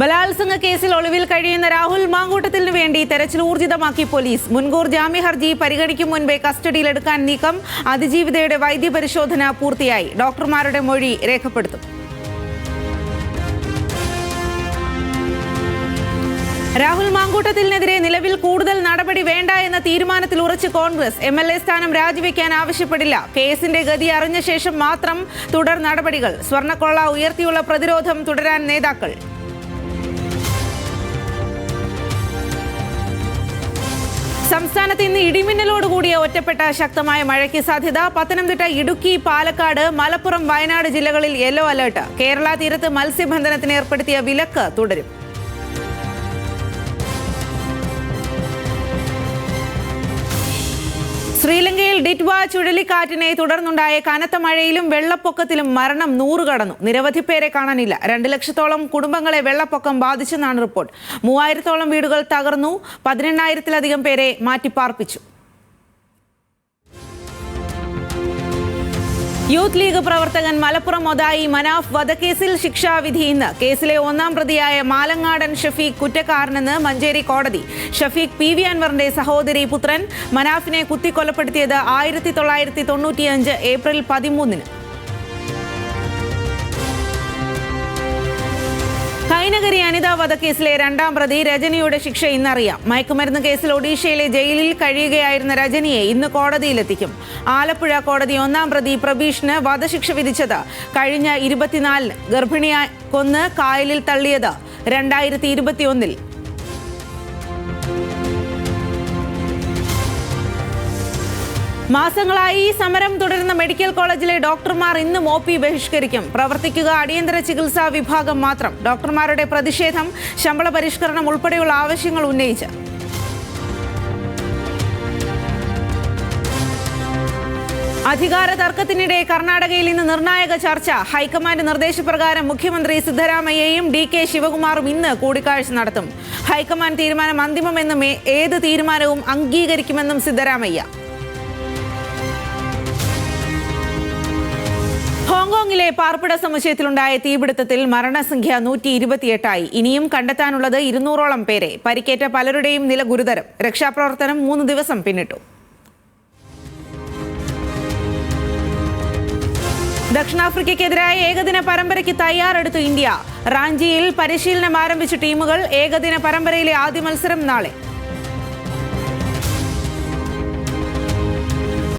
ബലാത്സംഗ കേസിൽ ഒളിവിൽ കഴിയുന്ന രാഹുൽ മാങ്കൂട്ടത്തിന് വേണ്ടി തെരച്ചിൽ ഊർജിതമാക്കി പോലീസ്. മുൻകൂർ ജാമ്യ ഹർജി പരിഗണിക്കും മുൻപേ കസ്റ്റഡിയിലെടുക്കാൻ നീക്കം. അതിജീവിതയുടെ വൈദ്യപരിശോധന പൂർത്തിയായി. ഡോക്ടർമാരുടെ മൊഴി രേഖപ്പെടുത്തും. രാഹുൽ മാങ്കൂട്ടത്തിനെതിരെ നിലവിൽ കൂടുതൽ നടപടി വേണ്ട എന്ന തീരുമാനത്തിൽ ഉറച്ച് കോൺഗ്രസ്. MLA സ്ഥാനം രാജിവെക്കാൻ ആവശ്യപ്പെടില്ല. കേസിന്റെ ഗതി അറിഞ്ഞ ശേഷം മാത്രം തുടർ നടപടികൾ. സ്വർണ്ണക്കൊള്ള ഉയർത്തിയുള്ള പ്രതിരോധം തുടരാൻ നേതാക്കൾ. സംസ്ഥാനത്ത് ഇന്ന് ഇടിമിന്നലോടുകൂടിയ ഒറ്റപ്പെട്ട ശക്തമായ മഴയ്ക്ക് സാധ്യത. പത്തനംതിട്ട, ഇടുക്കി, പാലക്കാട്, മലപ്പുറം, വയനാട് ജില്ലകളിൽ യെല്ലോ അലർട്ട്. കേരള തീരത്ത് മത്സ്യബന്ധനത്തിന് ഏർപ്പെടുത്തിയ വിലക്ക് തുടരും. ശ്രീലങ്കയിൽ ഡിറ്റ്വ ചുഴലിക്കാറ്റിനെ തുടർന്നുണ്ടായ കനത്ത മഴയിലും വെള്ളപ്പൊക്കത്തിലും മരണം 100 കടന്നു. നിരവധി പേരെ കാണാനില്ല. 2 ലക്ഷത്തോളം കുടുംബങ്ങളെ വെള്ളപ്പൊക്കം ബാധിച്ചെന്നാണ് റിപ്പോർട്ട്. 3000-ഓളം വീടുകൾ തകർന്നു. 18,000-ലധികം പേരെ മാറ്റിപ്പാർപ്പിച്ചു. യൂത്ത് ലീഗ് പ്രവർത്തകൻ മലപ്പുറം ഒതായി മനാഫ് വധക്കേസിൽ ശിക്ഷാവിധി ഇന്ന്. കേസിലെ 1-ാം പ്രതിയായ മാലങ്ങാടൻ ഷഫീഖ് കുറ്റക്കാരനെന്ന് മഞ്ചേരി കോടതി. ഷഫീഖ് PV അൻവറിന്റെ സഹോദരി പുത്രൻ. മനാഫിനെ കുത്തിക്കൊലപ്പെടുത്തിയത് 1995 ഏപ്രിൽ 13-ന്. കൈനകരി അനിത വധക്കേസിലെ 2-ാം പ്രതി രജനിയുടെ ശിക്ഷ ഇന്നറിയാം. മയക്കുമരുന്ന് കേസിൽ ഒഡീഷയിലെ ജയിലിൽ കഴിയുകയായിരുന്ന രജനിയെ ഇന്ന് കോടതിയിലെത്തിക്കും. ആലപ്പുഴ കോടതി 1-ാം പ്രതി പ്രബീഷിന് വധശിക്ഷ വിധിച്ചത്. കഴിഞ്ഞ 24 ഗർഭിണിയെ കൊന്ന് കായലിൽ തള്ളിയത് 2021-ൽ. മാസങ്ങളായി സമരം തുടരുന്ന മെഡിക്കൽ കോളേജിലെ ഡോക്ടർമാർ ഇന്ന് OP ബഹിഷ്കരിക്കും. പ്രവർത്തിക്കുക അടിയന്തര ചികിത്സാ വിഭാഗം മാത്രം. ഡോക്ടർമാരുടെ പ്രതിഷേധം ശമ്പള പരിഷ്കരണം ഉൾപ്പെടെയുള്ള ആവശ്യങ്ങൾ ഉന്നയിച്ച്. അധികാര തർക്കത്തിനിടെ കർണാടകയിൽ ഇന്ന് നിർണായക ചർച്ച. ഹൈക്കമാൻഡ് നിർദ്ദേശപ്രകാരം മുഖ്യമന്ത്രി സിദ്ധരാമയ്യയും DK ശിവകുമാറും ഇന്ന് കൂടിക്കാഴ്ച നടത്തും. ഹൈക്കമാൻഡ് തീരുമാനം അന്തിമമെന്നും ഏത് തീരുമാനവും അംഗീകരിക്കുമെന്നും സിദ്ധരാമയ്യ. ഹോങ്കോങ്ങിലെ പാർപ്പിട സമുച്ചയത്തിലുണ്ടായ തീപിടുത്തത്തിൽ മരണസംഖ്യ 128ആയി. ഇനിയും കണ്ടെത്താനുള്ളത് 200-ഓളം പേരെ. പരിക്കേറ്റ പലരുടെയും നില ഗുരുതരം. രക്ഷാപ്രവർത്തനം 3 ദിവസം പിന്നിട്ടു. ദക്ഷിണാഫ്രിക്കയ്ക്കെതിരായ ഏകദിന പരമ്പരയ്ക്ക് തയ്യാറെടുത്തു ഇന്ത്യ. റാഞ്ചിയിൽ പരിശീലനം ആരംഭിച്ച ടീമുകൾ. ഏകദിന പരമ്പരയിലെ ആദ്യ മത്സരം നാളെ.